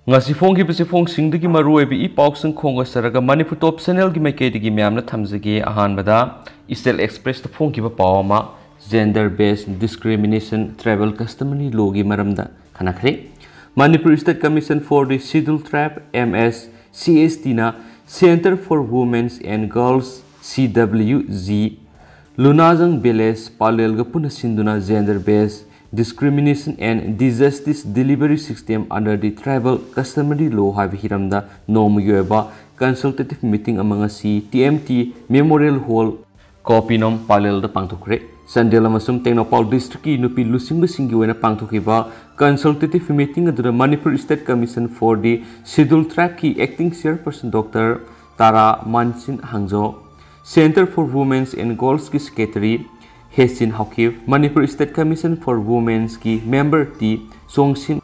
ngasi phong ki pese phong sing digi maru ebi I pauk sing khong saraga Manipur top channel gi maike digi myamna thamjage ahan bada Eastern Express ta phong ki ba pawama gender based discrimination travel customary law gi maramda khanakhre Manipur State Commission for the Scheduled Tribe MSCST na Center for Women and Girls CWG Lunajang Village Palel ga puna sinduna gender based discrimination and disaster delivery system under the tribal customary law have hiramda nomuyoba consultative meeting among si TMT Memorial Hall Kopinom Palel da pangthokre Sandela masum Tengnopal district ki nupi lusingba singi wena pangthokiba consultative meeting adura Manipur State Commission for the Scheduled Tribe ki acting chairperson Dr. Tara Mansin Hangzo Center for Women and Girls ki secretary Hesin Hawkiv, Manipur State Commission for Women's ki member T Songsin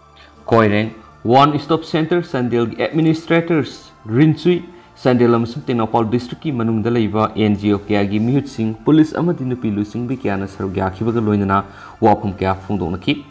Koireng, One Stop Center Sandel administrators Rinsui Sandel amasum Tengnopal district ki manungda leiba NGO kaya gi mihut sing police amadi nupi lusing bi kaya na sarugya khibaga loinana wapum kaya phongdonaki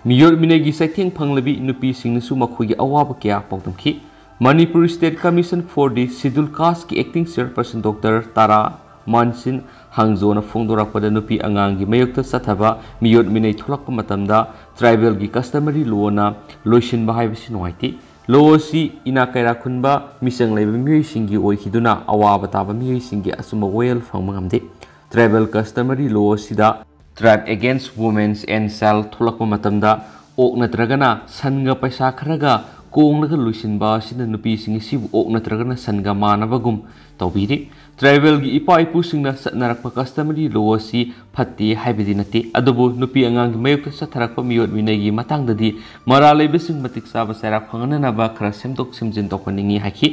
miyor minegi saitheng phanglabi nupi sing nasu makhugi awaba kaya pawtamki Manipur State Commission for the Scheduled Caste ki acting chairperson Dr. Tara Mansin Hangzo na phongdorakpada nupi Angang gi mayokta sathaba miyot minei tholakpa matamda tribal gi customary law na loisin ba haibisi noaiti law si ina kaira khunba misang leiba miyoi singi oikhiduna awaba taba miyoi singi asuma well phangmangamde tribal customary law sida tribe against women and cell tholakpa matamda ok natragana sanga paisa kharaga kongnaga luisinba sina nupi singi sibu ok natragana sanga manabagum tawbiri tribal gi ipa ipu singna satnarakpa customary law si phatti haibidi nati adubu nupi angang gi mayuk satharakpa miyot winegi matangdadi mara leibesing matik saba sarak phangana ba khara semtok simjin tokpaningi haki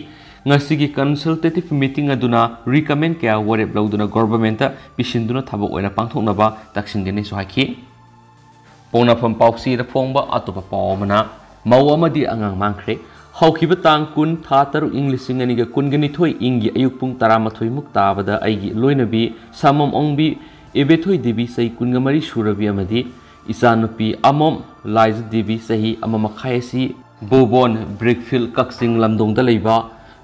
ngasigi consultative meeting aduna recommend kya warep lauduna government ta pisinduna thabok oina pangthokna ba taksingdeni so haki pona pham pauksi da phongba atopa pawmana mau amadi angang mangkhre haukiba tang kun tha taru inglising ani ga kun gani thoi ingi ayuk pung 12 muk tabada aigi loinabi samam ongbi ebethoi debi sai kun ga mari surabi amadi isanupi amom laiz debi sahi amamakhai si bhubon brickfield kakching lamdong da leiba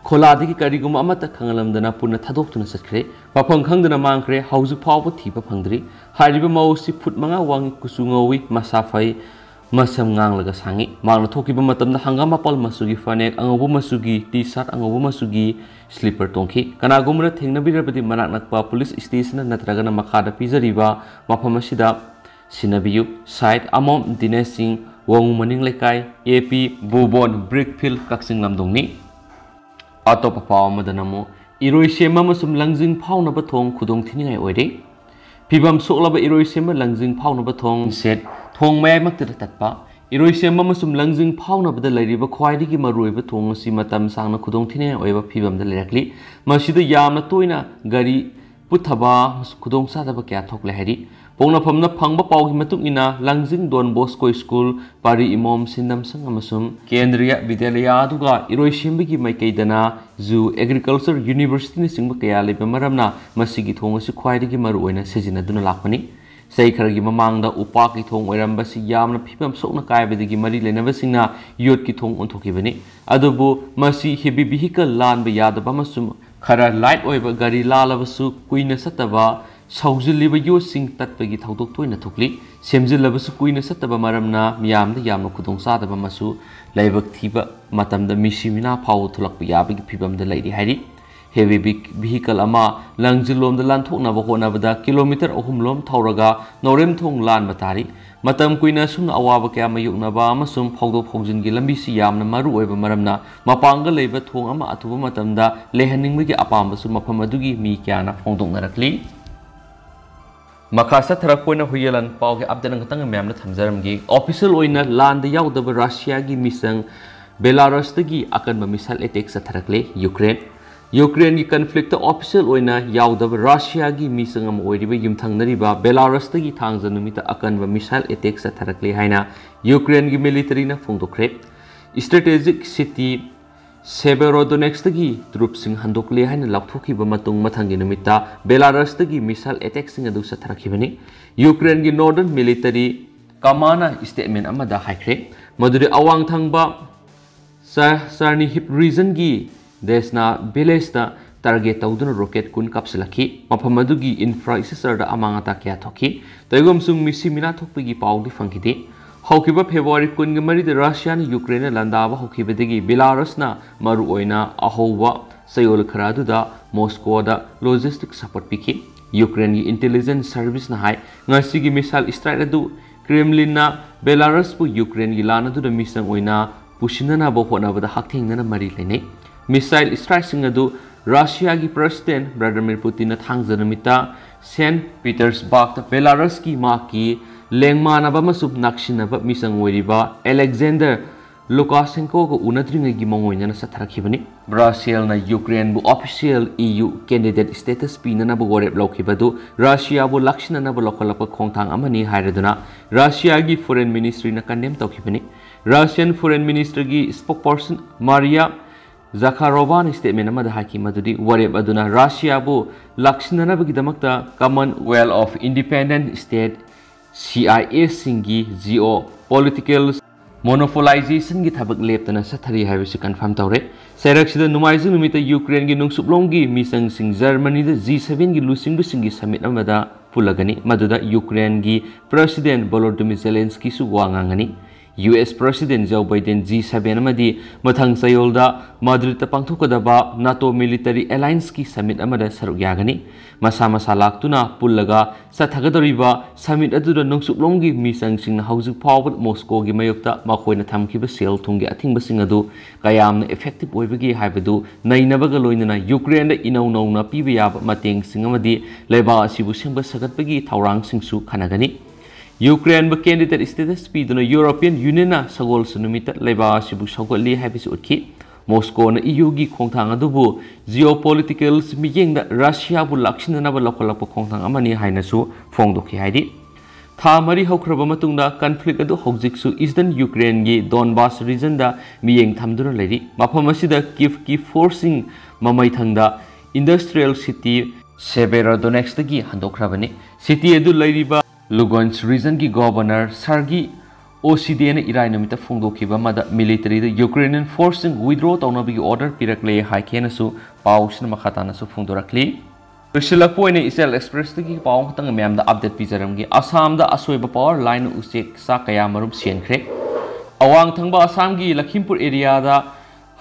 khola dagi karigum amata khanghalamda na puna thadoktuna sakhre mafang khangdana mangkhre hauju phawba thiba phangdri hariba mau si phut manga wangi kusungowi masafai masam ngang laga sangi mangna thokiba matamda hangama pal masugi fanek angobu masugi t-shirt angobu masugi slipper tongki kanagumra thengnabirabadi manak nakpa police station natragana makhada pizariba mafamasida sinabiyu site amom dinesing wong maning lekai AP bhubon brickfield kakching lamdongni atopa pawmadanamo iroi sema masum langjing phawna ba thong khudong thiningai oire pibam soklaba iroi sema langjing phawna ba thong set thong mai makta tatpa iroi sema masum langjing phawna bada lairiba khwaidi gi maruiba thong si matam sangna khudong thine oiba phibam da lerakli masida yamna toina gari puthaba khudong sa da ba kya thokle hari pongna phamna phangba pawgi matung ina langjing don bosco school pari imom sindam sang amasum kendriya vidyalaya aduga iroi sembi gi mai kaidana zoo agriculture university ni singba kaya leba maramna masigi thong si khwaidi gi maru oina sejina duna lakpani sei khargi mamangda upaki thong oiramba si yamna phibam sokna kaibadigi mari lenaba singna yot ki thong onthokibani adubu masi heavy vehicle lan ba yadaba masum khara light oiba gari lalabasu kuina sataba saujiliba yosing tatpagi thaudok toina thokli semjilabasu kuina sataba maramna miyamda yamna khudong sadaba masu laibak thiba matamda misimina phaw thulakpa yabagi phibamda lairi hari heavy vehicle ama langjilom da lanthokna ba honabada kilometer 3 lom thauraga norem thong lan batari matam kuina sumna awaba kya mayukna ba amasum phawdok phawjin gi lambi si yamna maru oiba maramna mapanga leiba thong ama atuba matamda lehaningmigi apamba su mafam adugi mi kyana phongdoknarakli makasa tharakpoina huyelan pawge abdana ngatang memna thamjaramgi official oina land yaudaba Russia gi misang Belarus tagi akan misal attack sa tharakle Ukraine gi conflict official oina yaudaba Russia gi misang am oiriba yumthangnariba Belarus tagi thangja numita akan misal attack sa tharakle haina Ukraine gi military na phongdokre strategic city Severodonetsk tagi troops sing handokle haina lakthokiba matung mathangi numita Belarus tagi missile attack sing adu sa tharakhibani Ukraine gi northern military kamana statement amada haikre maduri awang thangba Sarni hip region gi desna village da target tawduna rocket kun kapsilaki mapamadugi infrastructure da amangata kya thoki taigom sung misi mina thokpigi pawdi fangkiti haukiba February kun mari da Russia ni Ukraine landaba haukiba digi Belarus na maru oina ahowa sayol kharadu da Moscow da logistic support piki Ukraine intelligence service na hai ngasi gi missile strike adu Kremlin na Belarus pu Ukraine gi lana du da misang oina pusinana bo hona bada hakthing na mari lene missile strike sing adu Russia ki president Vladimir Putin na thangjanamita St Petersburg ta Belarus ki ma ki lengmana ba masub nakshina ba misang oiriba Alexander Lukashenko ko unadringa gi mongoina na satharakibani Brazil na Ukraine bu official EU candidate status pinana bu gorep lokhibadu Russia bu lakshina na bu lokalapa khongthang amani hairaduna Russia gi foreign ministry na condemn tokibani Russian foreign minister gi spokesperson Maria Zakharova statement amada haki madudi warep aduna Russia bu lakshina na bagidamakta Commonwealth of Independent State CIA singi geopolitical monopolization gi thabak leptana sathari haibisi confirm tawre seraksida numaiju numita Ukraine gi nungsuplong gi misang sing Germany da G7 gi lusing busingi summit amada pulagani maduda Ukraine gi President Volodymyr Zelensky su wangangani US President Joe Biden G7 amadi mathang sayolda Madrid ta pangthokadaba NATO military alliance ki summit amada saruk yagani masa laktuna pullaga sathagadoriba summit aduda nungsuplong gi misang sing hauju pawbat Moscow gi mayokta makoina thamkiba sel thungi athingba sing adu kayamna effective oibagi haibadu nainabaga loinana Ukraine da inaw piba yaba mateng sing amadi Leiba asibu singba sagatbagi thawrang singsu khanagani Ukraine ba candidate status piduna European Union na sagol sunumita Leiba asibu sagolli habisi utki Moscow na EU gi khongthang adubu geopolitical miyeng da Russia bu lakshina na ba lokalapa khongthang amani hainasu phongdokhi haidi tha mari haukraba matungda conflict adu hojiksu Eastern Ukraine gi Donbas region da miyeng thamduna leiri mafam asida Kiev ki forcing mamai thangda industrial city Severodonetsk gi handokrabani city adu leiriba Lugansk region ki governor Sergei OCD na irai namita phongdokhiba mada military da Ukrainian forcing withdraw tawnabigi order pirakle haikena su pawsna makhatana su phongdorakli Silakpoine Israel Express ki pawng khotang myam da update pijaramgi Assam da asoiba power line usek sa kaya marum sienkhre awang thangba Assam gi Lakhimpur area da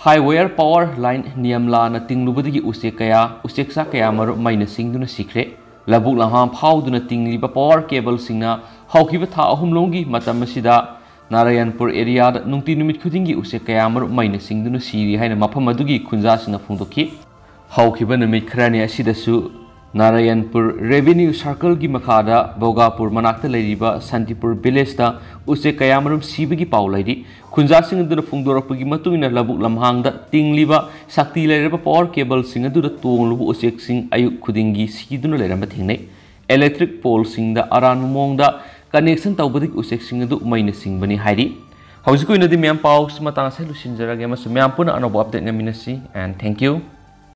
highway power line niamla na tinglubadigi usek sa kaya marum maina singduna sikre labuk laham phawduna tingliba power cable singna haukiba tha ahumlongi matam masida Narayanpur area da nungti numit khudingi usek kaya marum maina singduna siri haina mafam adugi khunja sina phongdokhi haukiba numit khrani asidasu Narayanpur revenue circle gi makhada Bogapur manakta leiriba Santipur village da usek kaya marum sibigi paulaidi khunja sing aduna phongdorakpagi matungina labuk lamhang da tingliba sakti leiraba power cable sing aduna tonglubu usek sing ayuk khudingi siduna leiramba thingnei electric pole sing da aranmong da connection tawbadik usek sing adu maina singbani hairi hausikoi nadi myam paus matang sai lusinjarage masu myam puna anobo update ngaminasi and thank you